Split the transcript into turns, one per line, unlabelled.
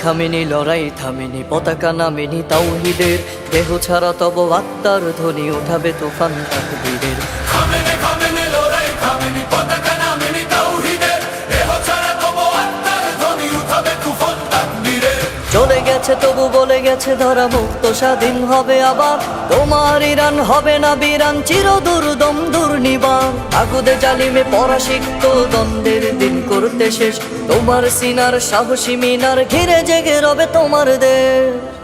Khamenei লড়াই থামেনি, পতাকা নামেনি তাওহীদের, দেহ ছাড়া তব আত্মার ধ্বনি উঠাবে তুফান তাকবীরের।
খামেনি খামেনি লড়াই থামেনি, পতাকা নামেনি তাওহীদের, দেহ ছাড়া তব আত্মার ধ্বনি উঠাবে তুফান তাকবীরের।
চলে গেছে তবু বলে গেছে ধরা, মুক্ত স্বাধীন হবে আবার, তোমার ইরান হবে না বিরান, চিরদুর্দম দুর্নিবাণ। আগুদে জালিমে পরাশিক্ত দ্বন্দ্বের দিন করতে শেষ, তোমার সিনার সাহসী মিনার ঘিরে জেগে রবে তোমার দেশ।